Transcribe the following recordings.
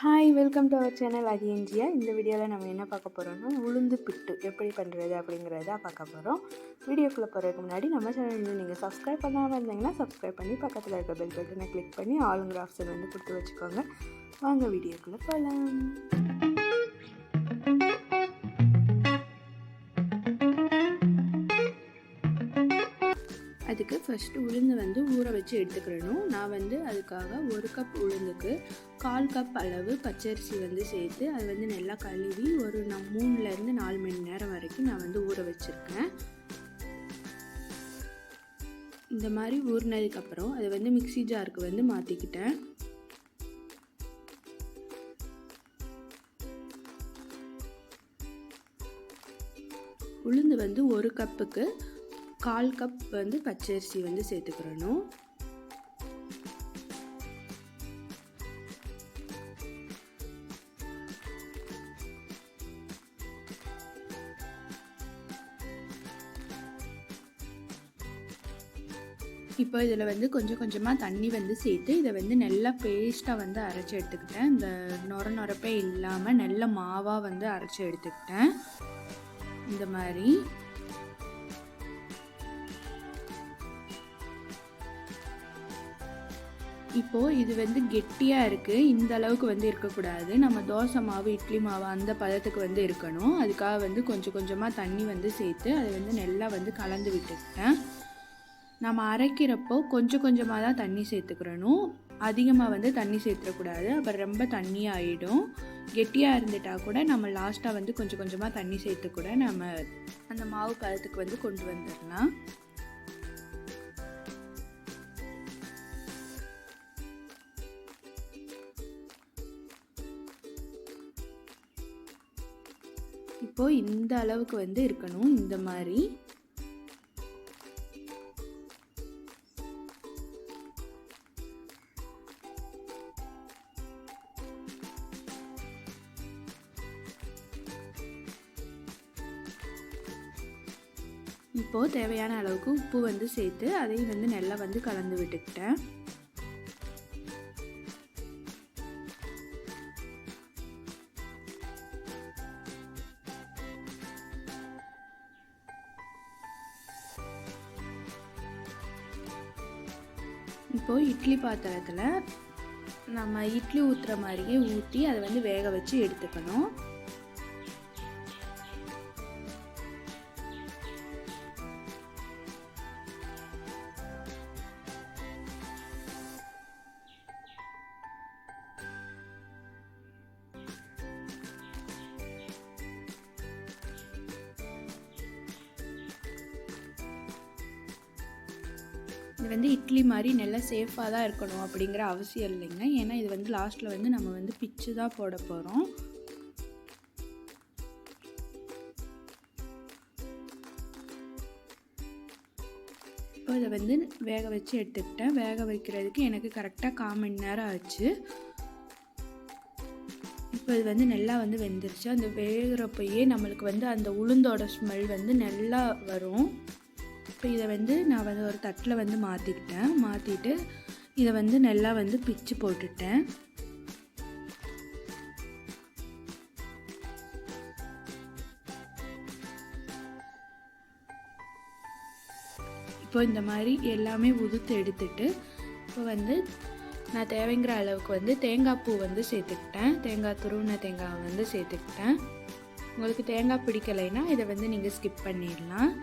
Hi, welcome to our channel அதியஞ்சியா. இந்த வீடியோவில் நம்ம என்ன பார்க்க போகிறோம்னா உளுந்து பிட்டு எப்படி பண்ணுறது அப்படிங்கிறத பார்க்க போகிறோம். வீடியோக்குள்ளே போகிறதுக்கு முன்னாடி நம்ம சேனல் நீங்கள் சப்ஸ்கிரைப் பண்ணாமல் இருந்தீங்கன்னா சப்ஸ்கிரைப் பண்ணி பக்கத்தில் இருக்க பெல் பட்டனை கிளிக் பண்ணி ஆளுங்கிற ஆப்ஷன் வந்து கொடுத்து வச்சுக்கோங்க. வாங்க வீடியோக்குள்ளே போகலாம். அதுக்கு ஃபஸ்ட்டு உளுந்து வந்து ஊற வச்சு எடுத்துக்கிடணும். நான் வந்து அதுக்காக 1 கப் உளுந்துக்கு 1/4 கப் அளவு பச்சரிசி வந்து சேர்த்து அது வந்து நல்லா கழுவி ஒரு 3லேருந்து 4 மணி நேரம் வரைக்கும் நான் வந்து ஊற வச்சுருக்கேன். இந்த மாதிரி ஊறினதுக்கப்புறம் அதை வந்து மிக்ஸி ஜாருக்கு வந்து மாற்றிக்கிட்டேன். உளுந்து வந்து 1 கப்புக்கு 1/4 கப் வந்து பச்சரிசி வந்து சேர்த்துக்கிறணும். இப்போ இதில் வந்து கொஞ்சம் கொஞ்சமாக தண்ணி வந்து சேர்த்து இதை வந்து நல்லா பேஸ்ட்டாக வந்து அரைச்சி எடுத்துக்கிட்டேன். இந்த நொரப்பே இல்லாமல் நல்ல மாவாக வந்து அரைச்சி எடுத்துக்கிட்டேன். இந்த மாதிரி இப்போது இது வந்து கெட்டியாக இருக்குது. இந்த அளவுக்கு வந்து இருக்கக்கூடாது. நம்ம தோசை மாவு, இட்லி மாவு அந்த பதத்துக்கு வந்து இருக்கணும். அதுக்காக வந்து கொஞ்சம் கொஞ்சமாக தண்ணி வந்து சேர்த்து அதை வந்து நல்லா வந்து கலந்து விட்டுக்கிட்டேன். நம்ம அரைக்கிறப்போ கொஞ்சம் கொஞ்சமாக தான் தண்ணி சேர்த்துக்கிறணும். அதிகமாக வந்து தண்ணி சேர்த்துக்கூடாது, அப்புறம் ரொம்ப தண்ணியாக ஆகிடும். கெட்டியாக இருந்துட்டால் கூட நம்ம லாஸ்ட்டாக வந்து கொஞ்சம் கொஞ்சமாக தண்ணி சேர்த்து கூட நம்ம அந்த மாவு பதத்துக்கு வந்து கொண்டு வந்துடலாம். இப்போது இந்த அளவுக்கு வந்து இருக்கணும். இந்த மாதிரி இப்போது தேவையான அளவுக்கு உப்பு வந்து சேர்த்து அதையும் வந்து நல்லா வந்து கலந்து விட்டுக்கிட்டேன். இப்போது இட்லி பாத்திரத்தில் நம்ம இட்லி ஊற்றுற மாதிரியே ஊற்றி அதை வந்து வேக வச்சு எடுத்துக்கணும். இது வந்து இட்லி மாதிரி நல்லா சேஃபாக தான் இருக்கணும் அப்படிங்கிற அவசியம் இல்லைங்க. ஏன்னா இது வந்து லாஸ்ட்டில் வந்து நம்ம வந்து பிச்சு தான் போட போகிறோம். இப்போ இதை வந்து வேக வச்சு எடுத்துக்கிட்டேன். வேக வைக்கிறதுக்கு எனக்கு கரெக்டாக 1/4 மணி நேரம் ஆச்சு. இப்போ இது வந்து நல்லா வந்து வெந்துருச்சு. அந்த வேகிறப்பயே நம்மளுக்கு வந்து அந்த உளுந்தோட ஸ்மெல் வந்து நல்லா வரும். இப்போ இதை வந்து நான் வந்து ஒரு தட்டில் வந்து மாற்றிட்டு இதை வந்து நல்லா வந்து பிச்சு போட்டுட்டேன். இப்போ இந்த மாதிரி எல்லாமே உதுத்து எடுத்துட்டு இப்போ வந்து நான் தேவைங்கிற அளவுக்கு வந்து தேங்காய் பூ வந்து சேர்த்துக்கிட்டேன். துருவின தேங்காய் வந்து சேர்த்துக்கிட்டேன். உங்களுக்கு தேங்காய் பிடிக்கலைன்னா இதை வந்து நீங்கள் ஸ்கிப் பண்ணிடலாம்.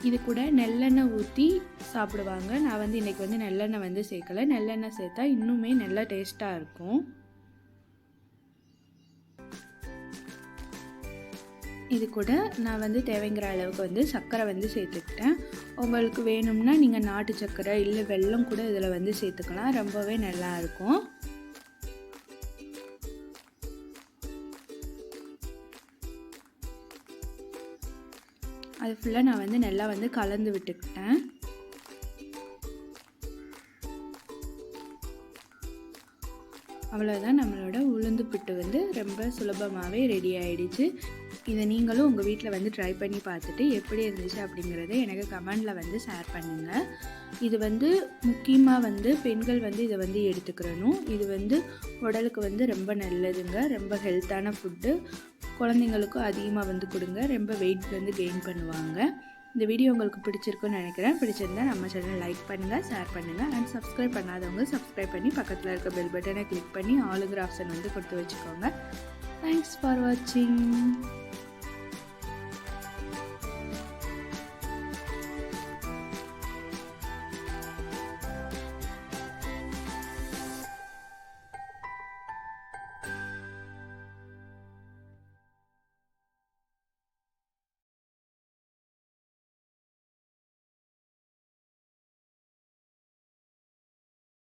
இது கூட நெல்லெண்ணெய் ஊற்றி சாப்பிடுவாங்க. நான் வந்து இன்றைக்கி வந்து நெல்லெண்ணெய் வந்து சேர்க்கலை. நெல்லெண்ணெய் சேர்த்தா இன்னுமே நல்லா டேஸ்ட்டாக இருக்கும். இது கூட நான் வந்து தேவைங்கிற அளவுக்கு வந்து சர்க்கரை வந்து சேர்த்துக்கிட்டேன். உங்களுக்கு வேணும்னா நீங்கள் நாட்டு சர்க்கரை இல்லை வெல்லம் கூட இதில் வந்து சேர்த்துக்கலாம். ரொம்பவே நல்லா இருக்கும். அது ஃபுல்லாக நான் வந்து நல்லா வந்து கலந்து விட்டுக்கிட்டேன். அவ்வளோதான், நம்மளோட உளுந்து புட்டு வந்து ரொம்ப சுலபமாகவே ரெடி ஆகிடுச்சு. இதை நீங்களும் உங்கள் வீட்டில் வந்து ட்ரை பண்ணி பார்த்துட்டு எப்படி இருந்துச்சு அப்படிங்கிறத எனக்கு கமெண்டில் வந்து ஷேர் பண்ணுங்கள். இது வந்து முக்கியமாக வந்து பெண்கள் வந்து இதை வந்து எடுத்துக்கிறணும். இது வந்து உடலுக்கு வந்து ரொம்ப நல்லதுங்க, ரொம்ப ஹெல்த்தான ஃபுட்டு. குழந்தைங்களுக்கும் அதிகமாக வந்து கொடுங்க, ரொம்ப வெயிட் வந்து கெயின் பண்ணுவாங்க. இந்த வீடியோ உங்களுக்கு பிடிச்சிருக்குன்னு நினைக்கிறேன். பிடிச்சிருந்தா நம்ம சேனல் லைக் பண்ணுங்கள், ஷேர் பண்ணுங்கள் அண்ட் சப்ஸ்கிரைப் பண்ணாதவங்க சப்ஸ்கிரைப் பண்ணி பக்கத்தில் இருக்க பெல் பட்டனை கிளிக் பண்ணி ஆளுங்கிற ஆப்ஷன் வந்து கொடுத்து வச்சுக்கோங்க. தேங்க்ஸ் ஃபார் வாட்சிங்.